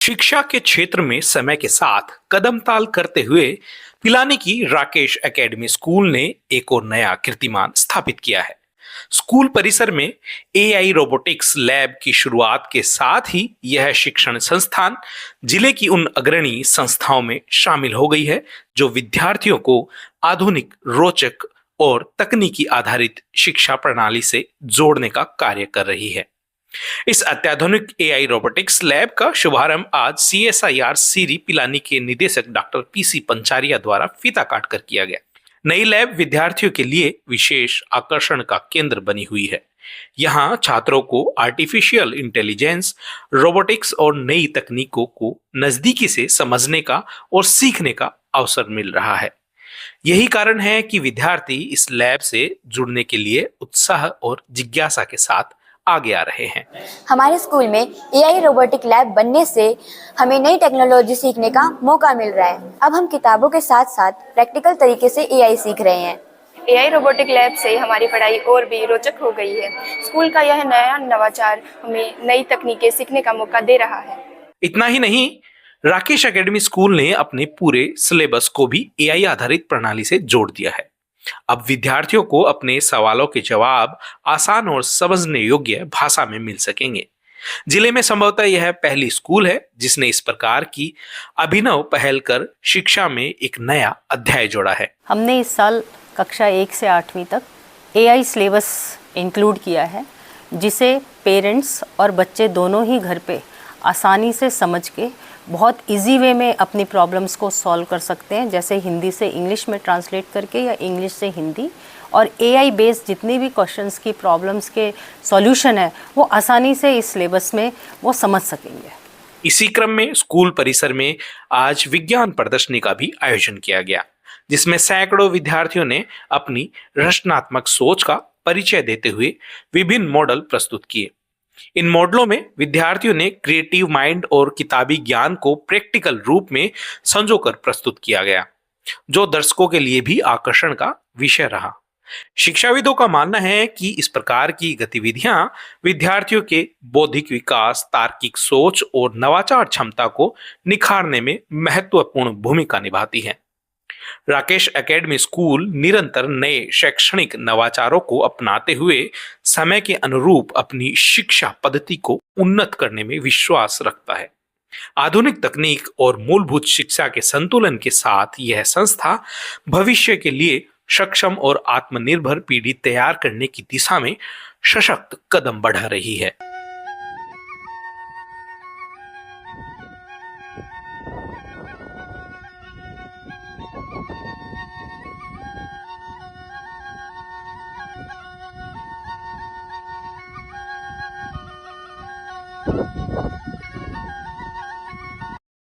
शिक्षा के क्षेत्र में समय के साथ कदम ताल करते हुए पिलानी की राकेश एकेडमी स्कूल ने एक और नया कीर्तिमान स्थापित किया है। स्कूल परिसर में एआई रोबोटिक्स लैब की शुरुआत के साथ ही यह शिक्षण संस्थान जिले की उन अग्रणी संस्थाओं में शामिल हो गई है जो विद्यार्थियों को आधुनिक, रोचक और तकनीकी आधारित शिक्षा प्रणाली से जोड़ने का कार्य कर रही है। इस अत्याधुनिक एआई रोबोटिक्स लैब का शुभारंभ आज सीएसआईआर सीरी पिलानी के निदेशक डॉक्टर पीसी पंचारिया द्वारा फीता काटकर किया गया। नई लैब विद्यार्थियों के लिए विशेष आकर्षण का केंद्र बनी हुई है। यहाँ छात्रों को आर्टिफिशियल इंटेलिजेंस, रोबोटिक्स और नई तकनीकों को नजदीकी से समझने का और सीखने का अवसर मिल रहा है। यही कारण है कि विद्यार्थी इस लैब से जुड़ने के लिए उत्साह और जिज्ञासा के साथ आगे आ रहे हैं। हमारे स्कूल में एआई रोबोटिक लैब बनने से हमें नई टेक्नोलॉजी सीखने का मौका मिल रहा है। अब हम किताबों के साथ साथ प्रैक्टिकल तरीके से एआई सीख रहे हैं। एआई रोबोटिक लैब से हमारी पढ़ाई और भी रोचक हो गई है। स्कूल का यह नया नवाचार हमें नई तकनीकें सीखने का मौका दे रहा है। इतना ही नहीं, राकेश एकेडमी स्कूल ने अपने पूरे सिलेबस को भी एआई आधारित प्रणाली से जोड़ दिया है। अब विद्यार्थियों को अपने सवालों के जवाब आसान और समझने योग्य भाषा में मिल सकेंगे। जिले में संभवतः यह पहली स्कूल है जिसने इस प्रकार की अभिनव पहल कर शिक्षा में एक नया अध्याय जोड़ा है। हमने इस साल कक्षा 1 से 8वीं तक एआई सिलेबस इंक्लूड किया है, जिसे पेरेंट्स और बच्चे दोनों ही घर पे आसानी से समझ के बहुत इजी वे में अपनी प्रॉब्लम्स को सॉल्व कर सकते हैं, जैसे हिंदी से इंग्लिश में ट्रांसलेट करके या इंग्लिश से हिंदी। और एआई बेस्ड जितने भी क्वेश्चंस की प्रॉब्लम्स के सॉल्यूशन है वो आसानी से इस सिलेबस में वो समझ सकेंगे। इसी क्रम में स्कूल परिसर में आज विज्ञान प्रदर्शनी का भी आयोजन किया गया, जिसमें सैकड़ों विद्यार्थियों ने अपनी रचनात्मक सोच का परिचय देते हुए विभिन्न मॉडल प्रस्तुत किए। इन मॉडलों में विद्यार्थियों ने क्रिएटिव माइंड और किताबी ज्ञान को प्रैक्टिकल रूप में संजोकर प्रस्तुत किया गया, जो दर्शकों के लिए भी आकर्षण का विषय रहा। शिक्षाविदों का मानना है कि इस प्रकार की गतिविधियां विद्यार्थियों के बौद्धिक विकास, तार्किक सोच और नवाचार क्षमता को निखारने में महत्वपूर्ण भूमिका निभाती हैं। राकेश एकेडमी स्कूल निरंतर नए शैक्षणिक नवाचारों को अपनाते हुए समय के अनुरूप अपनी शिक्षा पद्धति को उन्नत करने में विश्वास रखता है। आधुनिक तकनीक और मूलभूत शिक्षा के संतुलन के साथ यह संस्था भविष्य के लिए सक्षम और आत्मनिर्भर पीढ़ी तैयार करने की दिशा में सशक्त कदम बढ़ा रही है।